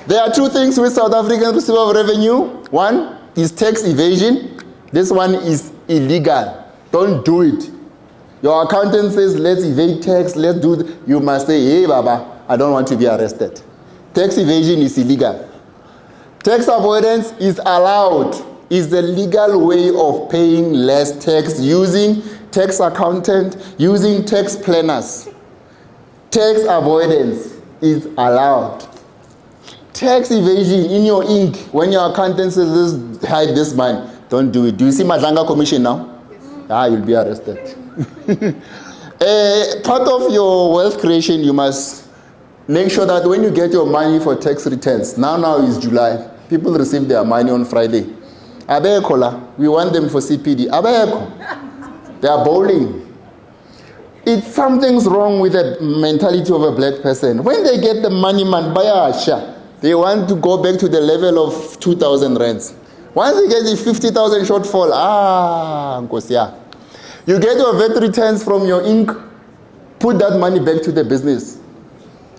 There are two things with South African receiver of revenue. One is tax evasion. This one is illegal. Don't do it. Your accountant says, let's evade tax, let's do it. You must say, hey, Baba, I don't want to be arrested. Tax evasion is illegal. Tax avoidance is allowed. It's the legal way of paying less tax using tax accountant, using tax planners. Tax avoidance is allowed. Tax evasion in your ink, when your accountant says, let's hide this money, don't do it. Do you see Madlanga Commission now? Yes. You'll be arrested. Part of your wealth creation, you must make sure that when you get your money for tax returns, now is July, people receive their money on Friday. Abekola, we want them for CPD. Abeko, they are bowling. It's something's wrong with the mentality of a black person. When they get the money, man, they want to go back to the level of 2,000 rands. Once they get the 50,000 shortfall, Nkosia. You get your VAT returns from your ink, put that money back to the business,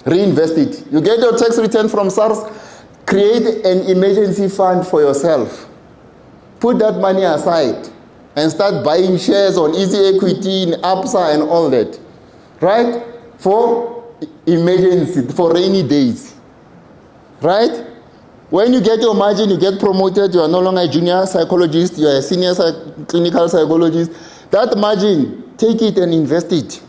reinvest it. You get your tax return from SARS, create an emergency fund for yourself. Put that money aside and start buying shares on Easy Equity, in ABSA and all that. Right? For emergency, for rainy days. Right? When you get your margin, you get promoted, you are no longer a junior psychologist, you are a senior clinical psychologist. That margin, take it and invest it.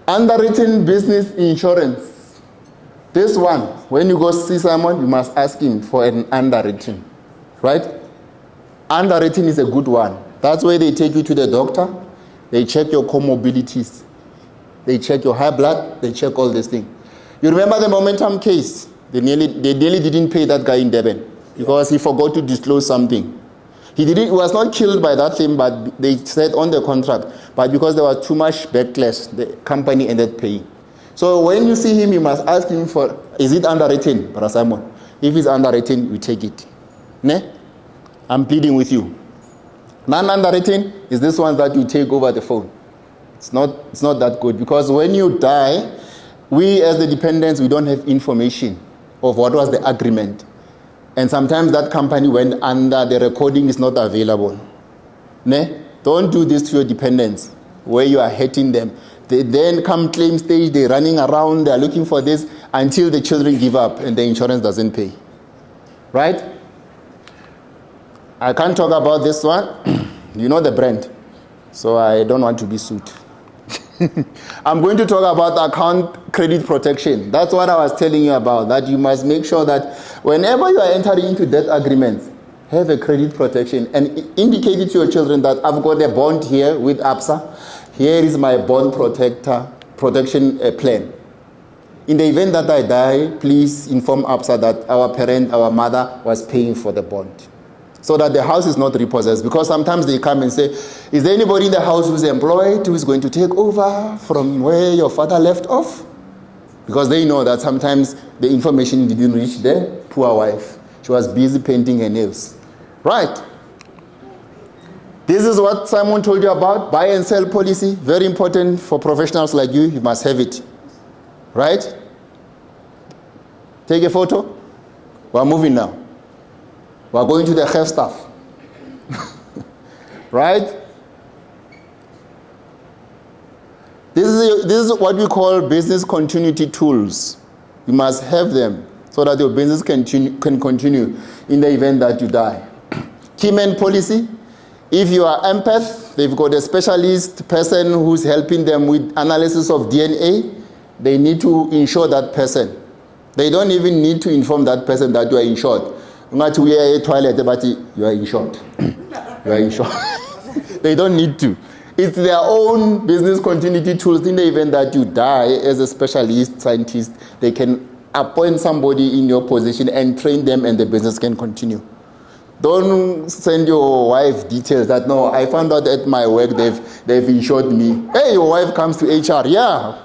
Underwritten business insurance. This one, when you go see someone, you must ask him for an underwritten. Right? Underwritten is a good one. That's where they take you to the doctor, they check your comorbidities, they check your high blood, they check all these things. You remember the Momentum case? They nearly didn't pay that guy in Durban because he forgot to disclose something. He was not killed by that thing, but they said on the contract. But because there was too much backlash, the company ended paying. So when you see him, you must ask him for, is it underwritten, Brother Simon? If it's underwritten, you take it. Ne? I'm pleading with you. Non-underwritten is this one that you take over the phone. It's not that good, because when you die, we as the dependents, we don't have information of what was the agreement. And sometimes that company went under, the recording is not available. Ne? Don't do this to your dependents, where you are hurting them. They then come claim stage, they're running around, they're looking for this, until the children give up and the insurance doesn't pay. Right? I can't talk about this one. You know the brand. So I don't want to be sued. I'm going to talk about account credit protection. That's what I was telling you about, that you must make sure that whenever you are entering into debt agreements, have a credit protection and indicate it to your children that I've got a bond here with ABSA. Here is my bond protection plan. In the event that I die, please inform ABSA that our mother was paying for the bond, so that the house is not repossessed. Because sometimes they come and say, is there anybody in the house who's employed, who is going to take over from where your father left off? Because they know that sometimes the information didn't reach their poor wife. She was busy painting her nails. Right? This is what Simon told you about, buy and sell policy. Very important for professionals like you. You must have it. Right? Take a photo. We're moving now. We're going to the health staff. Right? This is what we call business continuity tools. You must have them so that your business can continue in the event that you die. Keyman policy. If you are empath, they've got a specialist person who's helping them with analysis of DNA. They need to insure that person. They don't even need to inform that person that you are insured. Not we are a toilet, but you are insured. You are insured. They don't need to. It's their own business continuity tools. In the event that you die as a specialist scientist, they can appoint somebody in your position and train them, and the business can continue. Don't send your wife details that, no, I found out at my work they've insured me. Hey, your wife comes to HR. Yeah,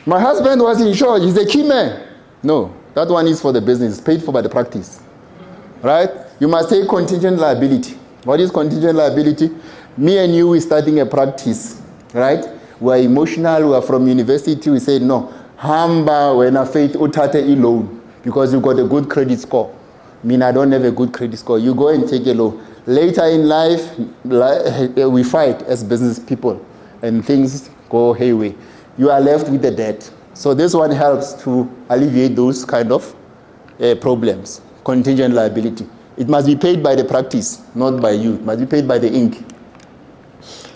my husband was insured. He's a key man. No, that one is for the business, paid for by the practice. Right? You must take contingent liability. What is contingent liability? Me and you, we're starting a practice. Right? we are emotional, we are from university, we say, no, hamba when I faith utate a loan because you got a good credit score. I mean, I don't have a good credit score. You go and take a loan. Later in life, we fight as business people and things go hayway. You are left with the debt. So this one helps to alleviate those kind of problems. Contingent liability. It must be paid by the practice, not by you. It must be paid by the ink.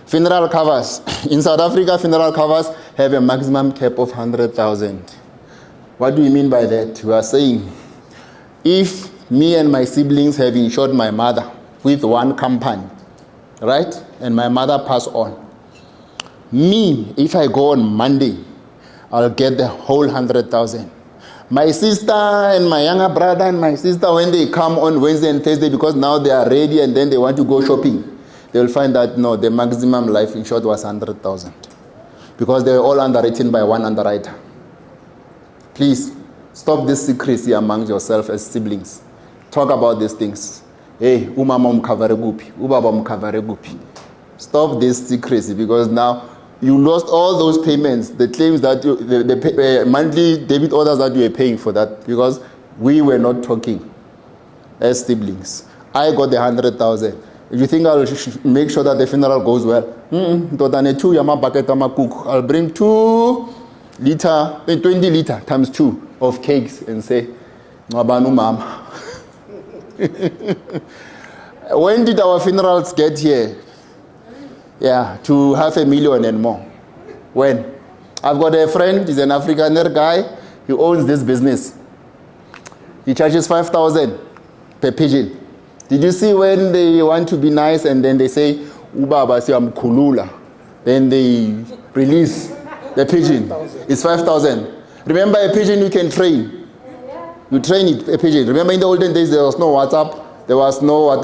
Funeral covers. In South Africa, funeral covers have a maximum cap of 100,000. What do you mean by that? We are saying, if me and my siblings have insured my mother with one company, right? And my mother pass on. Me, if I go on Monday, I'll get the whole 100,000. My sister and my younger brother and my sister, when they come on Wednesday and Thursday, because now they are ready and then they want to go shopping, they will find that, no, the maximum life insured was 100,000. Because they were all underwritten by one underwriter. Please, stop this secrecy among yourself as siblings. Talk about these things. Hey, umama mkavare gupi, ubaba mkavare gupi. Stop this secrecy because now you lost all those payments, the claims that the monthly debit orders that you were paying for that because we were not talking as siblings. I got the 100,000. If you think I'll make sure that the funeral goes well, I'll bring 20 liter times 2 of cakes and say, Ngabanu mama. When did our funerals get here? Yeah, to 500,000 and more. When? I've got a friend, he's an Afrikaner guy, he owns this business. He charges 5,000 per pigeon. Did you see when they want to be nice and then they say, Ubaba siyam khulula, then they release the pigeon. It's 5,000. Remember a pigeon you can train. You train it, a pigeon. Remember in the olden days there was no WhatsApp, there was no what.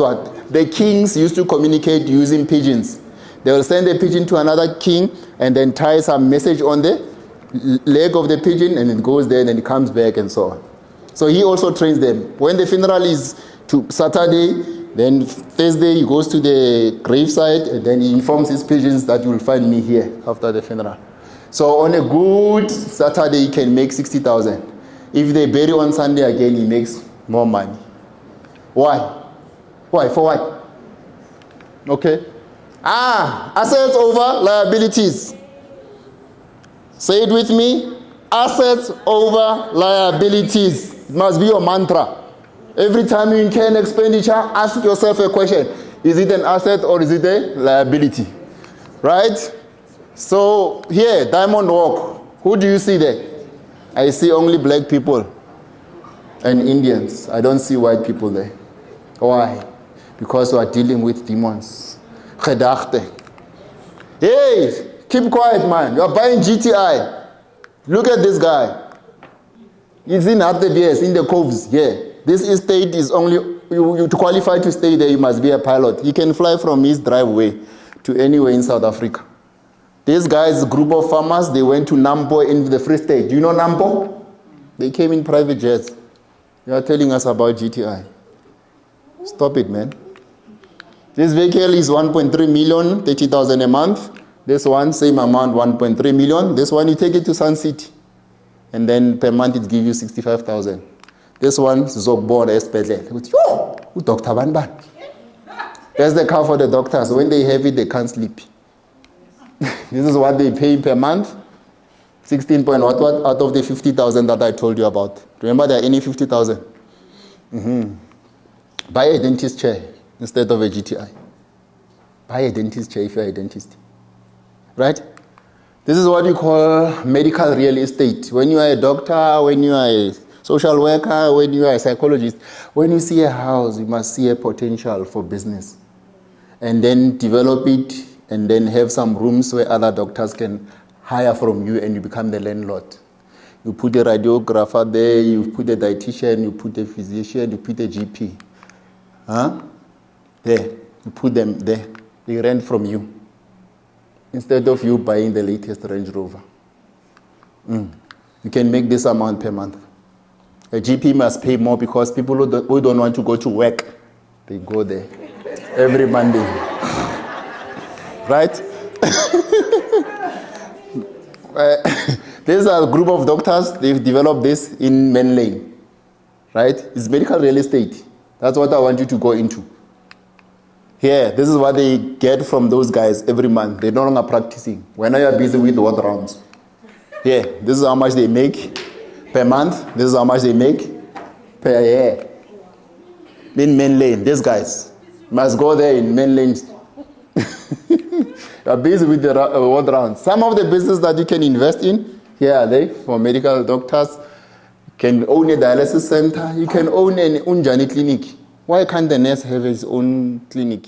The kings used to communicate using pigeons. They will send a pigeon to another king and then tie some message on the leg of the pigeon and it goes there and then it comes back and so on. So he also trains them. When the funeral is to Saturday, then Thursday he goes to the graveside and then he informs his pigeons that you will find me here after the funeral. So on a good Saturday he can make 60,000. If they bury on Sunday again, he makes more money. Why? Why? For what? Okay. Assets over liabilities. Say it with me. Assets over liabilities. It must be your mantra. Every time you incur an expenditure, ask yourself a question. Is it an asset or is it a liability? Right? So here, Diamond Walk. Who do you see there? I see only black people and Indians. I don't see white people there. Why? Because we are dealing with demons. Hey, keep quiet, man. You are buying GTI. Look at this guy. He's in RTBS, in the coves. Yeah. This estate is only, to qualify to stay there, you must be a pilot. He can fly from his driveway to anywhere in South Africa. These guys, a group of farmers, they went to Nampo in the Free State. Do you know Nampo? They came in private jets. You are telling us about GTI. Stop it, man. This vehicle is 1.3 million, 30,000 a month. This one, same amount, 1.3 million. This one, you take it to Sun City. And then per month, it gives you 65,000. This one, Zogbor Espedle. Dr. Van Ban. That's the car for the doctors. When they have it, they can't sleep. This is what they pay per month. 16 point what out of the 50,000 that I told you about. Remember, there are any 50,000. Buy a dentist chair instead of a GTI. Buy a dentist chair if you're a dentist. Right? This is what we call medical real estate. When you are a doctor, when you are a social worker, when you are a psychologist, when you see a house, you must see a potential for business. And then develop it and then have some rooms where other doctors can hire from you and you become the landlord. You put a radiographer there, you put a dietitian, you put a physician, you put a GP. There, you put them there. They rent from you. Instead of you buying the latest Range Rover. You can make this amount per month. A GP must pay more because people who don't want to go to work, they go there every Monday. Right? There's a group of doctors, they've developed this in Man Lane, right? It's medical real estate. That's what I want you to go into. Here, this is what they get from those guys every month. They're no longer practicing. When are you busy with the ward rounds? Here, this is how much they make per month. This is how much they make per year. In Man Lane, these guys must go there in Man Lane. You're busy with the ward rounds. Some of the businesses that you can invest in, here are they, for medical doctors. You can own a dialysis center. You can own an Unjani clinic. Why can't the nurse have his own clinic?